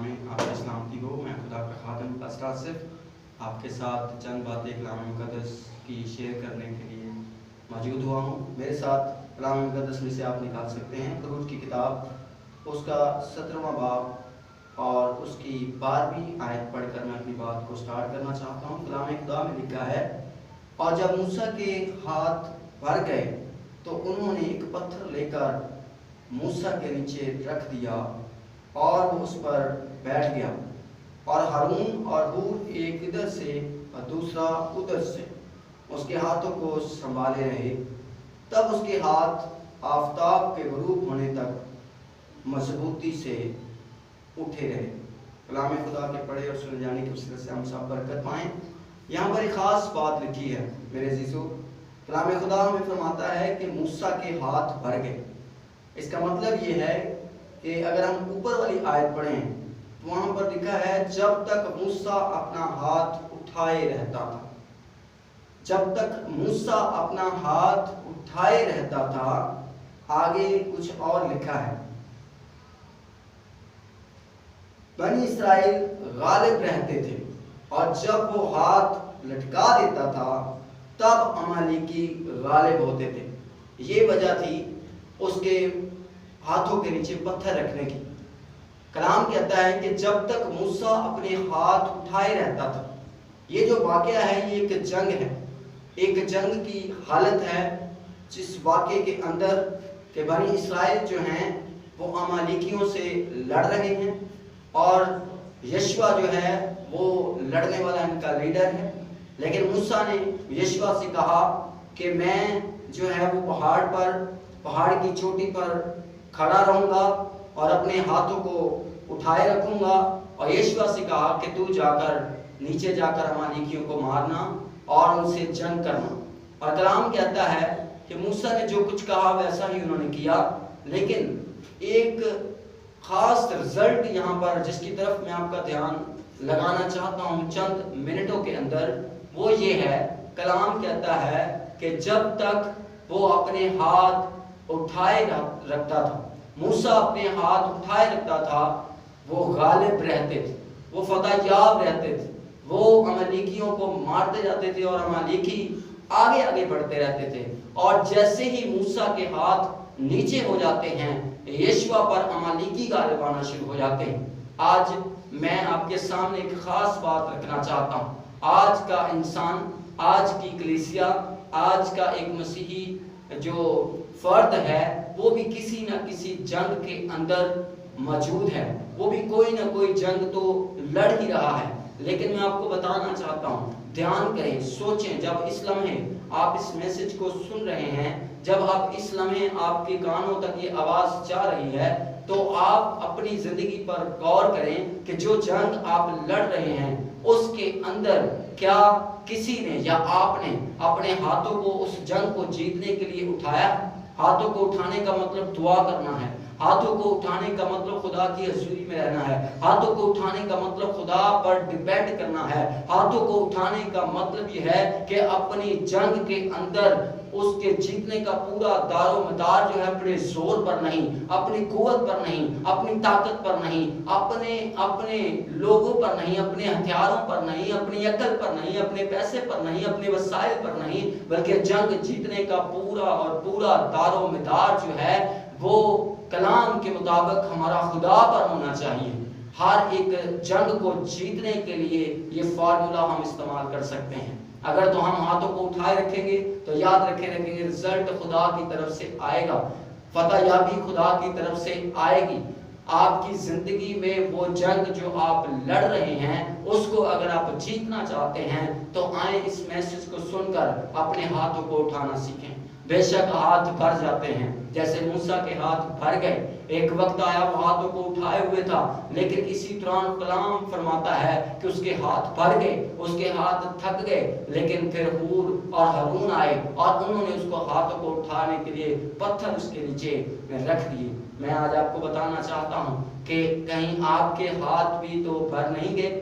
فرمائیں، آپ کی سلامتی ہو۔ میں خدا کا خادم پاسٹر آصف آپ کے ساتھ چند باتیں کلام مقدس کی شیئر کرنے کے لیے موجود ہوا ہوں۔ میرے ساتھ کلام مقدس میں سے آپ نکال سکتے ہیں خروج کی کتاب، اس کا 17واں باب اور اس کی 12ویں آیت پڑھ کر میں اپنی بات کو سٹارٹ کرنا چاہتا ہوں۔ کلام خدا میں لکھا ہے، اور جب موسیٰ کے ہاتھ بھر گئے تو انہوں نے ایک پتھر لے کر موسیٰ کے نیچے رکھ دیا اور وہ اس پر بیٹھ گیا، اور ہارون اور ہور ایک ادھر سے اور دوسرا ادھر سے اس کے ہاتھوں کو سنبھالے رہے۔ تب اس کے ہاتھ آفتاب کے غروب ہونے تک مضبوطی سے اٹھے رہے۔ کلام خدا کے پڑھے اور سنے جانے کی وسیلے سے ہم سب برکت پائیں۔ یہاں پر ایک خاص بات لکھی ہے میرے عزیزو۔ کلام خدا ہمیں فرماتا ہے کہ موسیٰ کے ہاتھ بھر گئے۔ اس کا مطلب یہ ہے کہ اگر ہم اوپر والی آیت پڑھیں تو وہاں پر لکھا ہے، جب تک موسیٰ اپنا ہاتھ اٹھائے رہتا تھا۔ جب تک موسیٰ اپنا ہاتھ اٹھائے رہتا تھا، آگے کچھ اور لکھا ہے، بنی اسرائیل غالب رہتے تھے، اور جب وہ ہاتھ لٹکا دیتا تھا تب عمالیکی غالب ہوتے تھے۔ یہ وجہ تھی اس کے ہاتھوں کے نیچے پتھر رکھنے کی۔ کلام کہتا ہے کہ جب تک موسیٰ اپنے ہاتھ اٹھائے رہتا تھا، یہ جو واقعہ ہے یہ ایک جنگ ہے، ایک جنگ کی حالت ہے، جس واقعے کے اندر کہ بنی اسرائیل جو ہیں وہ عمالیکیوں سے لڑ رہے ہیں، اور یشوع جو ہے وہ لڑنے والا ان کا لیڈر ہے۔ لیکن موسیٰ نے یشوع سے کہا کہ میں جو ہے وہ پہاڑ کی چوٹی پر کھڑا رہوں گا اور اپنے ہاتھوں کو اٹھائے رکھوں گا، اور یشوع سے کہا کہ تو جا کر نیچے جا کر عمالیکیوں کو مارنا اور ان سے جنگ کرنا۔ اور کلام کہتا ہے کہ موسیٰ نے جو کچھ کہا ویسا ہی انہوں نے کیا، لیکن ایک خاص رزلٹ یہاں پر جس کی طرف میں آپ کا دھیان لگانا چاہتا ہوں چند منٹوں کے اندر، وہ یہ ہے، کلام کہتا ہے کہ جب تک وہ اپنے ہاتھ اٹھائے رکھتا تھا، موسیٰ اپنے ہاتھ اٹھائے رکھتا تھا، وہ غالب رہتے تھے، وہ فتح یاب رہتے تھے، وہ عمالیکیوں کو مارتے جاتے تھے، اور عمالیکی آگے آگے بڑھتے رہتے تھے۔ اور جیسے ہی موسیٰ کے ہاتھ نیچے ہو جاتے ہیں، یشوع پر عمالیکی غالب آنا شروع ہو جاتے ہیں۔ آج میں آپ کے سامنے ایک خاص بات رکھنا چاہتا ہوں۔ آج کا انسان، آج کی کلیسیا، آج کا ایک مسیحی جو فرد ہے، وہ بھی کسی نہ کسی جنگ کے اندر موجود ہے، وہ بھی کوئی نہ کوئی جنگ تو لڑ ہی رہا ہے۔ لیکن میں آپ کو بتانا چاہتا ہوں، دھیان کریں، سوچیں، جب اس لمحے آپ اس میسج کو سن رہے ہیں، جب آپ اس لمحے آپ کے کانوں تک یہ آواز جا رہی ہے، تو آپ اپنی زندگی پر غور کریں کہ جو جنگ آپ لڑ رہے ہیں اس کے اندر کیا کسی نے یا آپ نے اپنے ہاتھوں کو اس جنگ کو جیتنے کے لیے اٹھایا؟ ہاتھوں کو اٹھانے کا مطلب دعا کرنا ہے، ہاتھوں کو اٹھانے کا مطلب خدا کی حضوری میں رہنا ہے، ہاتھوں کو اٹھانے کا مطلب خدا پر ڈیپینڈ کرنا ہے، ہاتھوں کو اٹھانے کا مطلب یہ ہے کہ اپنی جنگ کے اندر اس کے جیتنے کا پورا دار و مدار جو ہے اپنے زور پر نہیں، اپنی قوت پر نہیں، اپنی طاقت پر نہیں، اپنے لوگوں پر نہیں، اپنے ہتھیاروں پر نہیں، اپنی عقل پر نہیں، اپنے پیسے پر نہیں، اپنے وسائل پر نہیں، بلکہ جنگ جیتنے کا پورا اور پورا دار و مدار جو ہے وہ کلام کے مطابق ہمارا خدا پر ہونا چاہیے۔ ہر ایک جنگ کو جیتنے کے لیے یہ فارمولا ہم استعمال کر سکتے ہیں۔ اگر تو ہم ہاتھوں کو اٹھائے رکھیں گے تو یاد رکھیں گے رزلٹ خدا کی طرف سے آئے گا، فتح یابی خدا کی طرف سے آئے گی۔ آپ کی زندگی میں وہ جنگ جو آپ لڑ رہے ہیں اس کو اگر آپ جیتنا چاہتے ہیں تو آئیں اس میسج کو سن کر اپنے ہاتھوں کو اٹھانا سیکھیں۔ بے شک ہاتھ بھر جاتے ہیں، جیسے موسیٰ کے ہاتھ بھر گئے، ایک وقت آیا وہ ہاتھوں کو اٹھائے ہوئے تھا، لیکن اسی دوران کلام فرماتا ہے کہ اس کے ہاتھ بھر گئے، اس کے ہاتھ تھک گئے، لیکن پھر ہور اور ہارون آئے اور انہوں نے اس کو ہاتھوں کو اٹھانے کے لیے پتھر اس کے نیچے رکھ دیے۔ میں آج آپ کو بتانا چاہتا ہوں کہ کہیں آپ کے ہاتھ بھی تو بھر نہیں گئے،